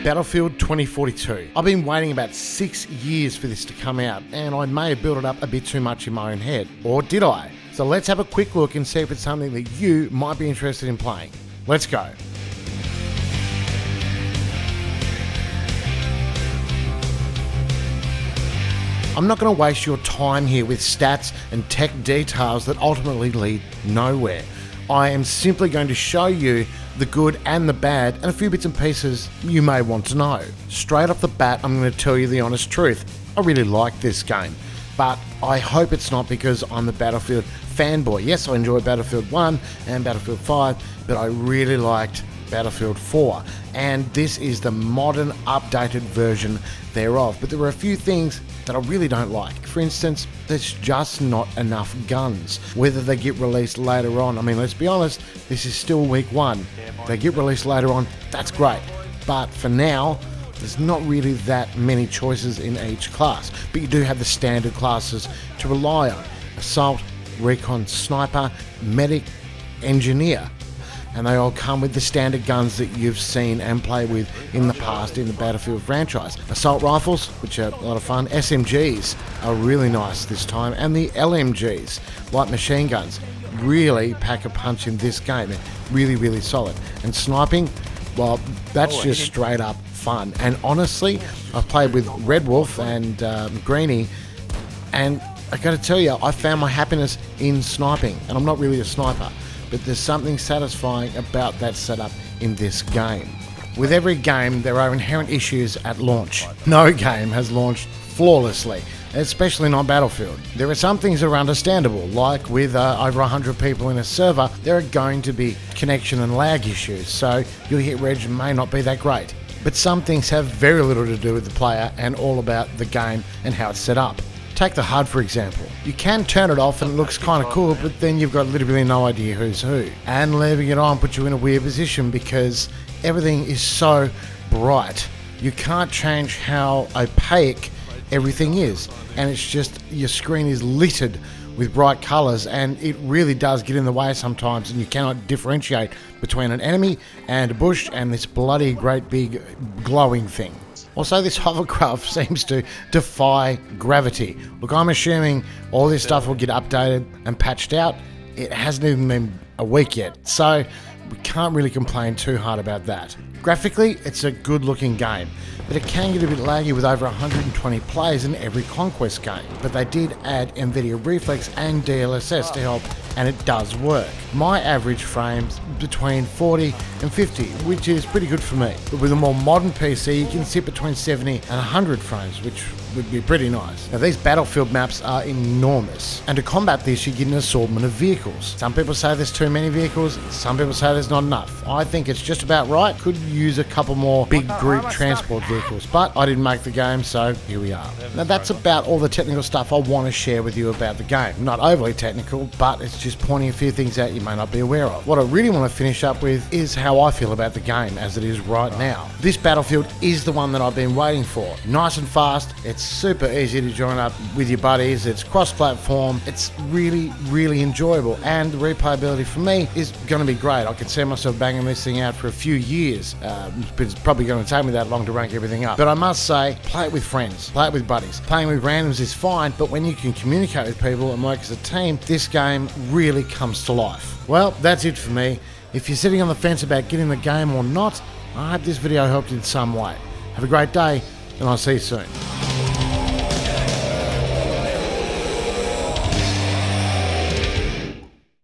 Battlefield 2042. I've been waiting about 6 years for this to come out, and I may have built it up a bit too much in my own head. Or did I? So let's have a quick look and see if it's something that you might be interested in playing. Let's go. I'm not going to waste your time here with stats and tech details that ultimately lead nowhere. I am simply going to show you the good and the bad and a few bits and pieces you may want to know. Straight off the bat, I'm going to tell you the honest truth. I really like this game, but I hope it's not because I'm a Battlefield fanboy. Yes, I enjoy Battlefield 1 and Battlefield 5, but I really liked Battlefield 4, and this is the modern updated version thereof. But there are a few things that I really don't like. For instance, there's just not enough guns. Whether they get released later on, I mean, let's be honest, this is still week 1. They get released later on, that's great. But for now, there's not really that many choices in each class. But you do have the standard classes to rely on. Assault, Recon, Sniper, Medic, Engineer. And they all come with the standard guns that you've seen and played with in the past in the Battlefield franchise. Assault rifles, which are a lot of fun. SMGs are really nice this time. And the LMGs, light machine guns, really pack a punch in this game. They're really, really solid. And sniping, well, that's just straight up fun. And honestly, I've played with Red Wolf and Greenie, and I got to tell you, I found my happiness in sniping. And I'm not really a sniper, but there's something satisfying about that setup in this game. With every game, there are inherent issues at launch. No game has launched flawlessly, especially not Battlefield. There are some things that are understandable, like with over 100 people in a server, there are going to be connection and lag issues, so your hit reg may not be that great. But some things have very little to do with the player and all about the game and how it's set up. Take the HUD, for example. You can turn it off and it looks kind of cool, but then you've got literally no idea who's who. And leaving it on puts you in a weird position because everything is so bright. You can't change how opaque everything is. And it's just, your screen is littered with bright colours, and it really does get in the way sometimes, and you cannot differentiate between an enemy and a bush and this bloody great big glowing thing. Also, this hovercraft seems to defy gravity. Look, I'm assuming all this stuff will get updated and patched out. It hasn't even been a week yet, so we can't really complain too hard about that. Graphically, it's a good looking game, but it can get a bit laggy with over 120 players in every Conquest game. But they did add NVIDIA Reflex and DLSS to help, and it does work. My average frames between 40 and 50, which is pretty good for me. But with a more modern PC, you can sit between 70 and 100 frames, which would be pretty nice. Now, these Battlefield maps are enormous, and to combat this, you get an assortment of vehicles. Some people say there's too many vehicles, some people say there's not enough. I think it's just about right. Could use a couple more big group transport vehicles, but I didn't make the game, so here we are. Now, that's about all the technical stuff I want to share with you about the game. Not overly technical, but it's just pointing a few things out you may not be aware of. What I really want to finish up with is how I feel about the game as it is right now. This Battlefield is the one that I've been waiting for. Nice and fast, it's super easy to join up with your buddies, it's cross-platform, it's really, really enjoyable, and the replayability for me is going to be great. I can see myself banging this thing out for a few years, but it's probably going to take me that long to rank everything up. But I must say, play it with friends, play it with buddies. Playing with randoms is fine, but when you can communicate with people and work as a team, this game really comes to life. Well, that's it for me. If you're sitting on the fence about getting the game or not, I hope this video helped in some way. Have a great day, and I'll see you soon.